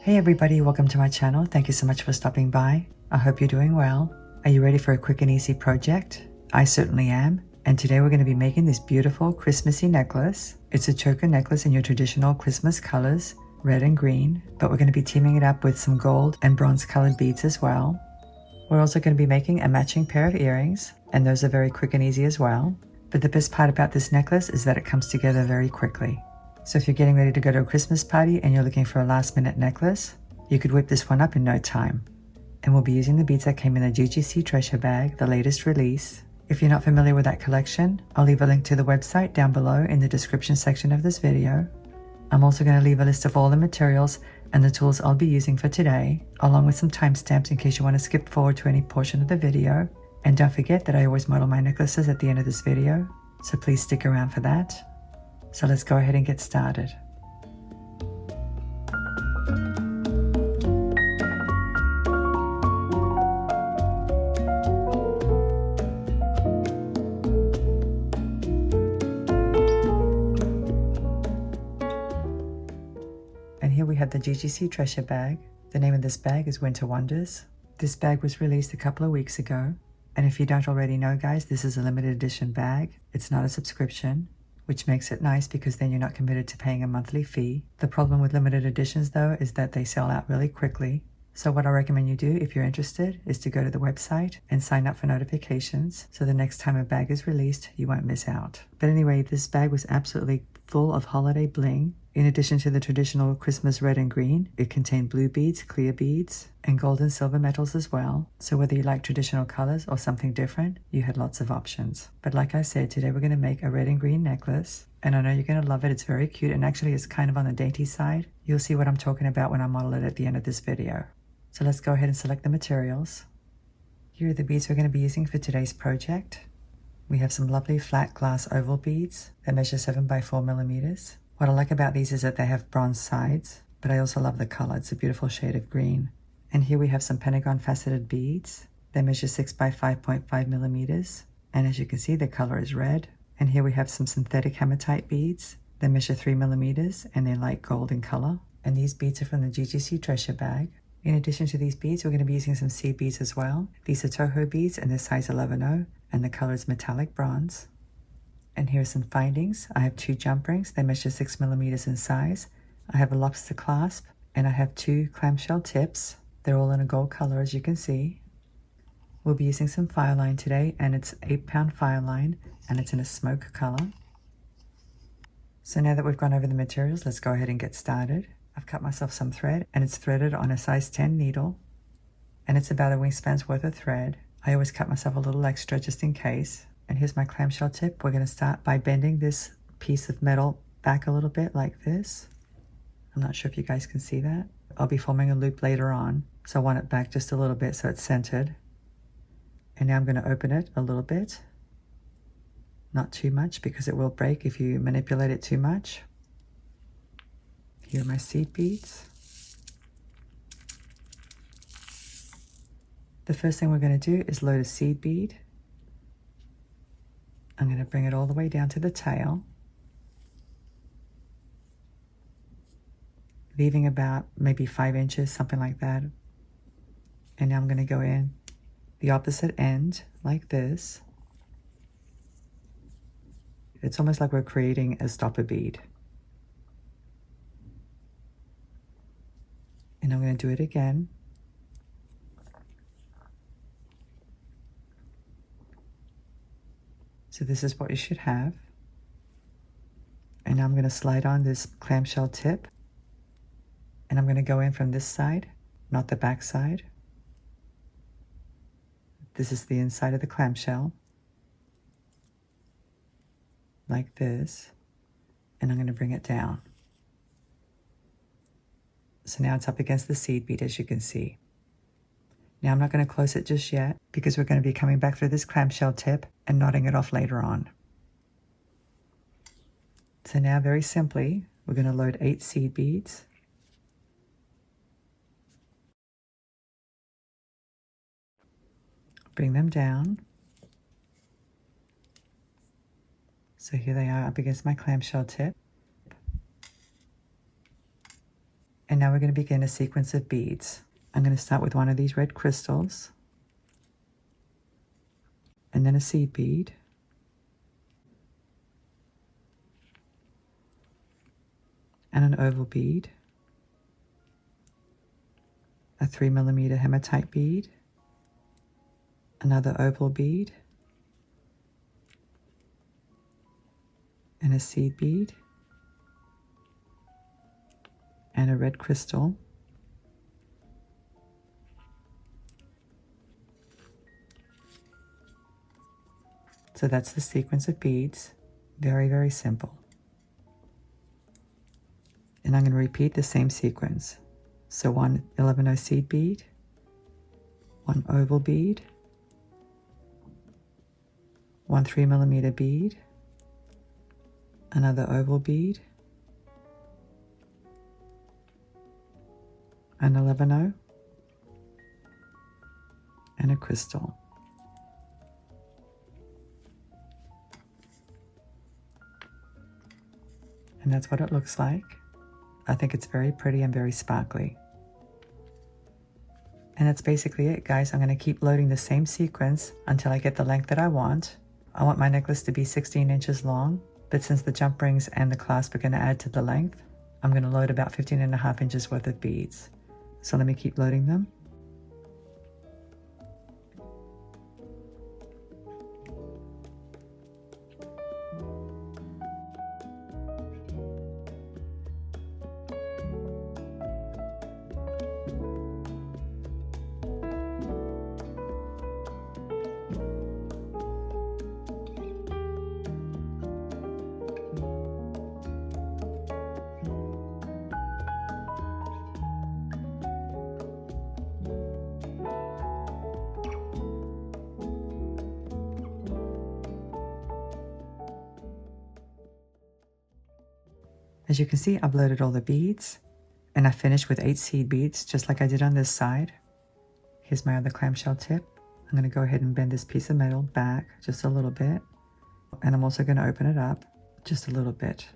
Hey everybody, welcome to my channel. Thank you so much for stopping by. I hope you're doing well. Are you ready for a quick and easy project? I certainly am. And today we're going to be making this beautiful Christmassy necklace. It's a choker necklace in your traditional Christmas colors, red and green, but we're going to be teaming it up with some gold and bronze colored beads as well. We're also going to be making a matching pair of earrings, and those are very quick and easy as well. But the best part about this necklace is that it comes together very quickly. So if you're getting ready to go to a Christmas party and you're looking for a last minute necklace, you could whip this one up in no time. And we'll be using the beads that came in the GGC Treasure bag, the latest release. If you're not familiar with that collection, I'll leave a link to the website down below in the description section of this video. I'm also going to leave a list of all the materials and the tools I'll be using for today, along with some timestamps in case you want to skip forward to any portion of the video. And don't forget that I always model my necklaces at the end of this video, so please stick around for that. So let's go ahead and get started. And here we have the GGC Treasure bag. The name of this bag is Winter Wonders. This bag was released a couple of weeks ago. And if you don't already know, guys, this is a limited edition bag. It's not a subscription, which makes it nice because then you're not committed to paying a monthly fee. The problem with limited editions, though, is that they sell out really quickly. So what I recommend you do if you're interested is to go to the website and sign up for notifications so the next time a bag is released, you won't miss out. But anyway, this bag was absolutely full of holiday bling. In addition to the traditional Christmas red and green, it contained blue beads, clear beads, and gold and silver metals as well. So whether you like traditional colors or something different, you had lots of options. But like I said, today we're going to make a red and green necklace. And I know you're going to love it. It's very cute, and actually it's kind of on the dainty side. You'll see what I'm talking about when I model it at the end of this video. So let's go ahead and select the materials. Here are the beads we're going to be using for today's project. We have some lovely flat glass oval beads that measure 7 by 4 millimeters. What I like about these is that they have bronze sides, but I also love the color. It's a beautiful shade of green. And here we have some Pentago faceted beads. They measure 6 by 5.5 millimeters. And as you can see, the color is red. And here we have some synthetic hematite beads. They measure 3 millimeters and they're light gold in color. And these beads are from the GGC Treasure bag. In addition to these beads, we're going to be using some seed beads as well. These are Toho beads and they're size 11-0, and the color is metallic bronze. And here are some findings. I have 2 jump rings. They measure 6 millimeters in size. I have a lobster clasp, and I have 2 clamshell tips. They're all in a gold color, as you can see. We'll be using some fire line today, and it's 8-pound fire line, and it's in a smoke color. So now that we've gone over the materials, let's go ahead and get started. I've cut myself some thread, and it's threaded on a size 10 needle, and it's about a wingspan's worth of thread. I always cut myself a little extra just in case. And here's my clamshell tip. We're going to start by bending this piece of metal back a little bit like this. I'm not sure if you guys can see that. I'll be forming a loop later on, so I want it back just a little bit so it's centered. And now I'm going to open it a little bit. Not too much because it will break if you manipulate it too much. Here are my seed beads. The first thing we're going to do is load a seed bead. I'm going to bring it all the way down to the tail, leaving about maybe 5 inches, something like that. And now I'm going to go in the opposite end like this. It's almost like we're creating a stopper bead. And I'm going to do it again. So this is what you should have. And now I'm going to slide on this clamshell tip. And I'm going to go in from this side, not the back side. This is the inside of the clamshell. Like this. And I'm going to bring it down. So now it's up against the seed bead, as you can see. Now I'm not going to close it just yet because we're going to be coming back through this clamshell tip and knotting it off later on. So now very simply, we're going to load 8 seed beads. Bring them down. So here they are up against my clamshell tip. And now we're going to begin a sequence of beads. I'm going to start with one of these red crystals, and then a seed bead, and an oval bead, a 3mm hematite bead, another oval bead, and a seed bead, and a red crystal, so that's the sequence of beads. Very, very simple. And I'm going to repeat the same sequence. So one 11-0 seed bead, one oval bead, one 3mm bead, another oval bead, an 11-0, and a crystal. And that's what it looks like. I think it's very pretty and very sparkly. And that's basically it, guys. I'm going to keep loading the same sequence until I get the length that I want. I want my necklace to be 16 inches long, but since the jump rings and the clasp are going to add to the length, I'm going to load about 15.5 inches worth of beads. So let me keep loading them. As you can see, I've loaded all the beads, and I finished with 8 seed beads, just like I did on this side. Here's my other clamshell tip. I'm going to go ahead and bend this piece of metal back just a little bit, and I'm also going to open it up just a little bit.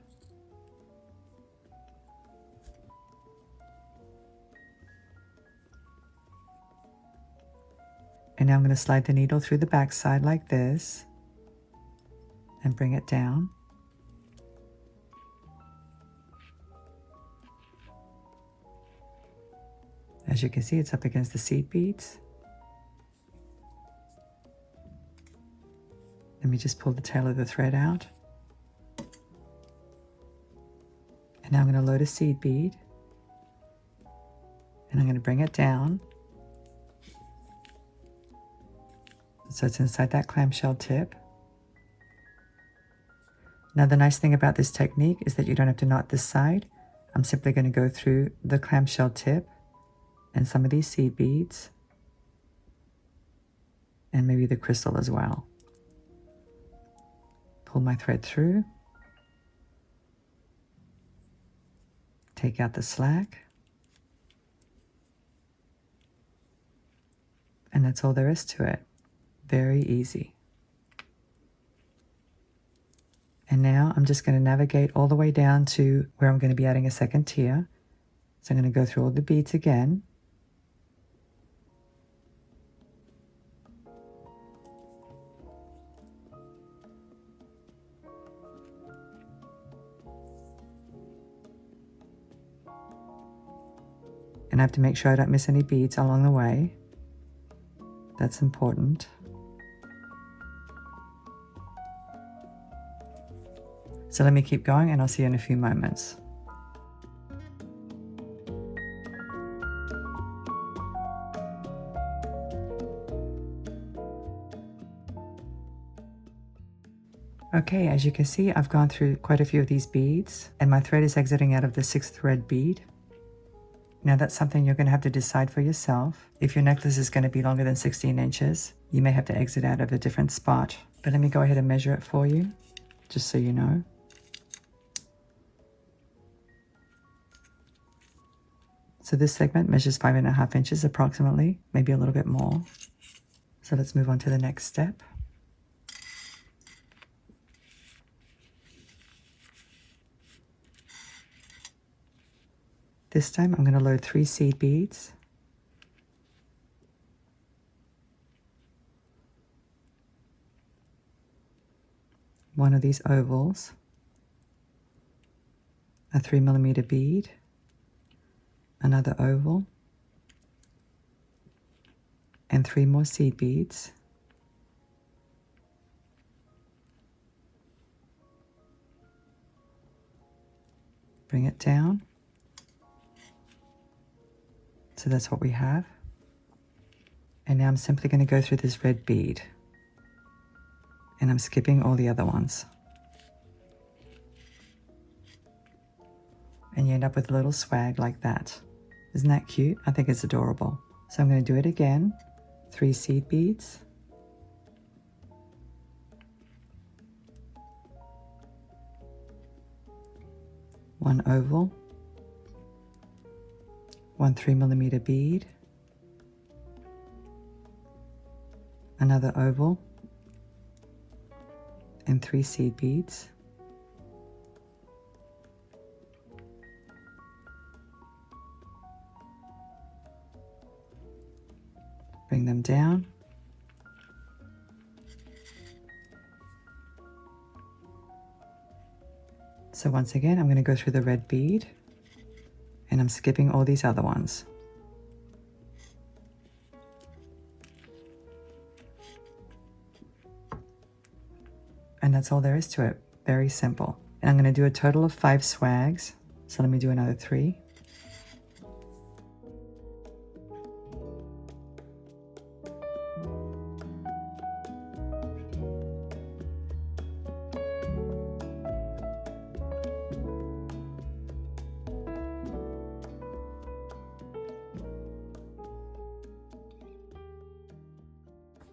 And now I'm going to slide the needle through the back side like this, and bring it down. As you can see, it's up against the seed beads. Let me just pull the tail of the thread out. And now I'm going to load a seed bead. And I'm going to bring it down. So it's inside that clamshell tip. Now the nice thing about this technique is that you don't have to knot this side. I'm simply going to go through the clamshell tip and some of these seed beads, and maybe the crystal as well. Pull my thread through, take out the slack, and that's all there is to it. Very easy. And now I'm just going to navigate all the way down to where I'm going to be adding a second tier. So I'm going to go through all the beads again. And I have to make sure I don't miss any beads along the way. That's important. So let me keep going and I'll see you in a few moments. Okay, as you can see, I've gone through quite a few of these beads and my thread is exiting out of the 6th thread bead. Now that's something you're going to have to decide for yourself. If your necklace is going to be longer than 16 inches, you may have to exit out of a different spot. But let me go ahead and measure it for you, just so you know. So this segment measures 5.5 inches approximately, maybe a little bit more. So let's move on to the next step. This time I'm going to load 3 seed beads. One of these ovals, a 3mm bead, another oval, and 3 more seed beads. Bring it down. So that's what we have. And now I'm simply going to go through this red bead. And I'm skipping all the other ones. And you end up with a little swag like that. Isn't that cute? I think it's adorable. So I'm going to do it again. 3 seed beads. One oval. One 3mm bead. Another oval. And 3 seed beads. Bring them down. So once again, I'm going to go through the red bead, and I'm skipping all these other ones. And that's all there is to it. Very simple. And I'm going to do a total of 5 swags. So let me do another 3.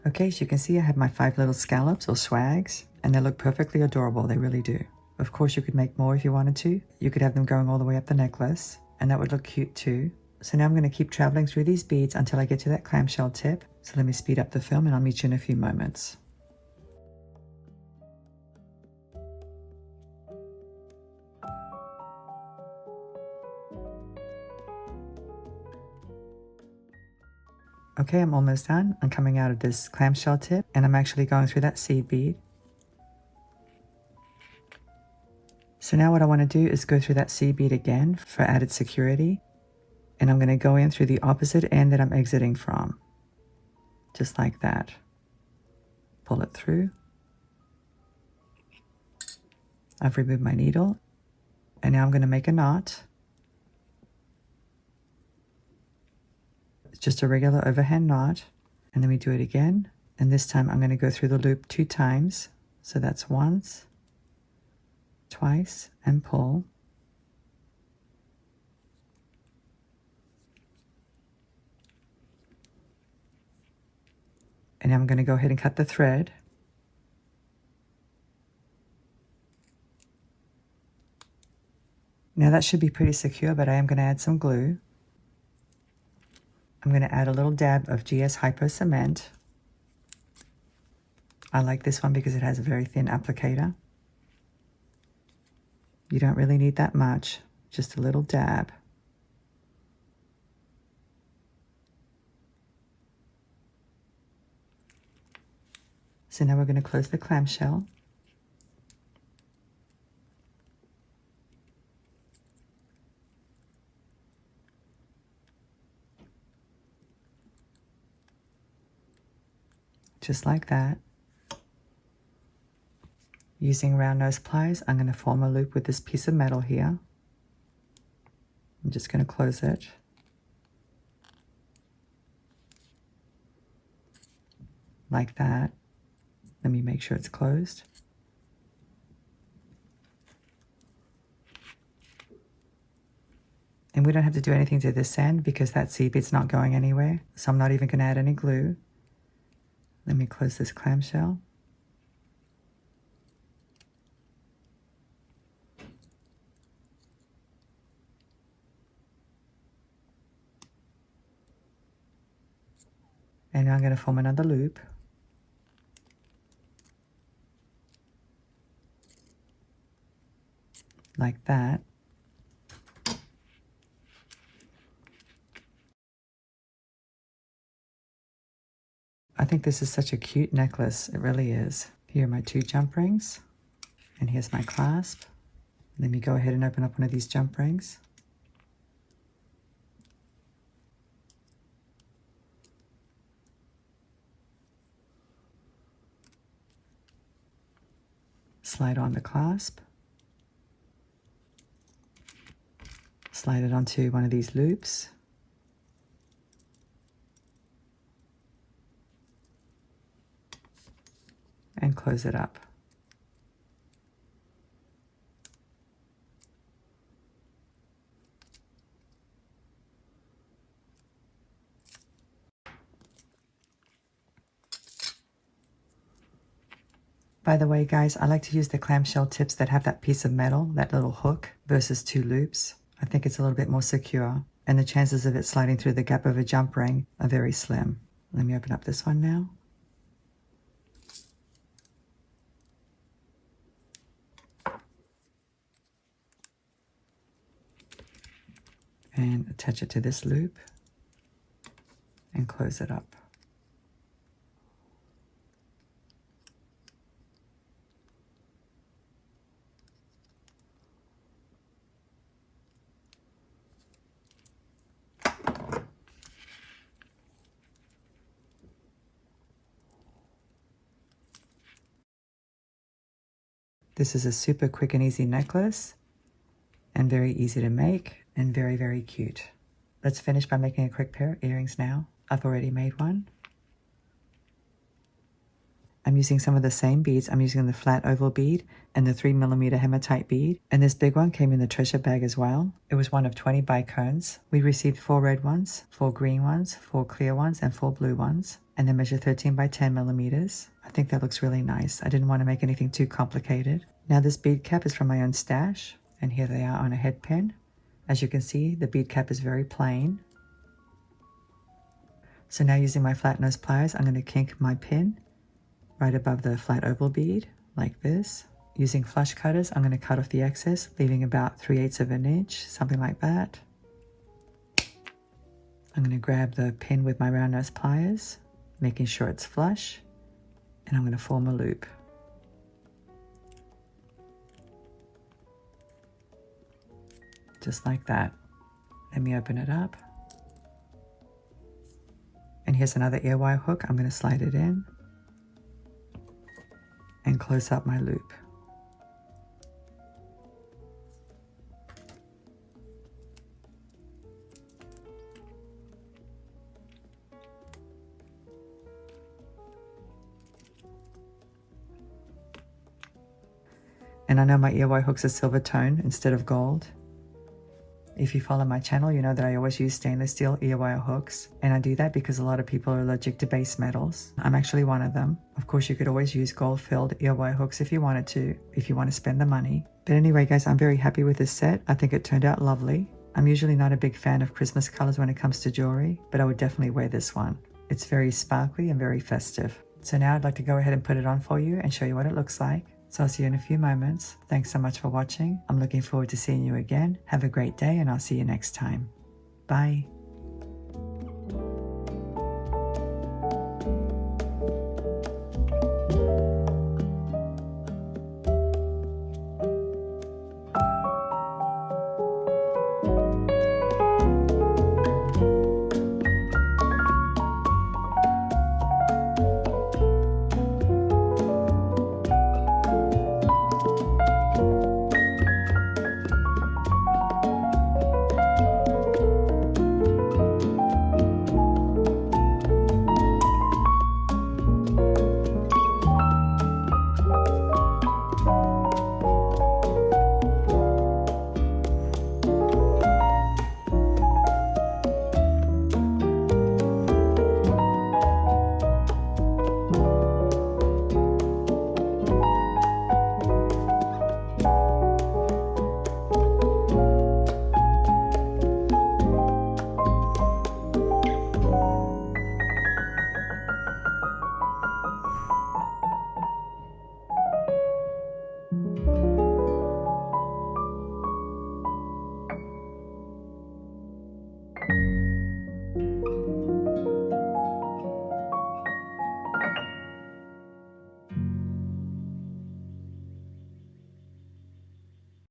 Okay, so you can see I have my 5 little scallops or swags, and they look perfectly adorable. They really do. Of course, you could make more if you wanted to. You could have them going all the way up the necklace, and that would look cute too. So now I'm going to keep traveling through these beads until I get to that clamshell tip. So let me speed up the film and I'll meet you in a few moments. Okay, I'm almost done. I'm coming out of this clamshell tip, and I'm actually going through that seed bead. So now what I want to do is go through that seed bead again for added security. And I'm going to go in through the opposite end that I'm exiting from. Just like that. Pull it through. I've removed my needle. And now I'm going to make a knot. It's just a regular overhand knot. And then we do it again. And this time I'm going to go through the loop 2 times. So that's once, twice, and pull. And I'm going to go ahead and cut the thread. Now that should be pretty secure, but I am going to add some glue. I'm going to add a little dab of GS Hypo Cement. I like this one because it has a very thin applicator. You don't really need that much, just a little dab. So now we're going to close the clamshell. Just like that. Using round nose pliers, I'm going to form a loop with this piece of metal here. I'm just going to close it. Like that. Let me make sure it's closed. And we don't have to do anything to this end because that seed bead's not going anywhere. So I'm not even going to add any glue. Let me close this clamshell. And now I'm going to form another loop. Like that. I think this is such a cute necklace. It really is. Here are my 2 jump rings. And here's my clasp. Let me go ahead and open up one of these jump rings. Slide on the clasp. Slide it onto one of these loops. And close it up. By the way, guys, I like to use the clamshell tips that have that piece of metal, that little hook, versus 2 loops. I think it's a little bit more secure, and the chances of it sliding through the gap of a jump ring are very slim. Let me open up this one now. And attach it to this loop and close it up. This is a super quick and easy necklace, and very easy to make, and very, very cute. Let's finish by making a quick pair of earrings now. I've already made one. I'm using some of the same beads. I'm using the flat oval bead and the 3mm hematite bead. And this big one came in the treasure bag as well. It was one of 20 bicones. We received 4 red ones, 4 green ones, 4 clear ones, and 4 blue ones. And they measure 13 by 10 millimeters. I think that looks really nice. I didn't want to make anything too complicated. Now this bead cap is from my own stash. And here they are on a head pin. As you can see, the bead cap is very plain. So now using my flat nose pliers, I'm going to kink my pin right above the flat oval bead, like this. Using flush cutters, I'm going to cut off the excess, leaving about 3/8 of an inch, something like that. I'm going to grab the pin with my round nose pliers, making sure it's flush, and I'm going to form a loop. Just like that. Let me open it up. And here's another ear wire hook. I'm going to slide it in and close up my loop. And I know my ear wire hooks are silver tone instead of gold. If you follow my channel, you know that I always use stainless steel ear wire hooks. And I do that because a lot of people are allergic to base metals. I'm actually one of them. Of course, you could always use gold-filled ear wire hooks if you wanted to, if you want to spend the money. But anyway, guys, I'm very happy with this set. I think it turned out lovely. I'm usually not a big fan of Christmas colors when it comes to jewelry, but I would definitely wear this one. It's very sparkly and very festive. So now I'd like to go ahead and put it on for you and show you what it looks like. So I'll see you in a few moments. Thanks so much for watching. I'm looking forward to seeing you again. Have a great day, and I'll see you next time. Bye.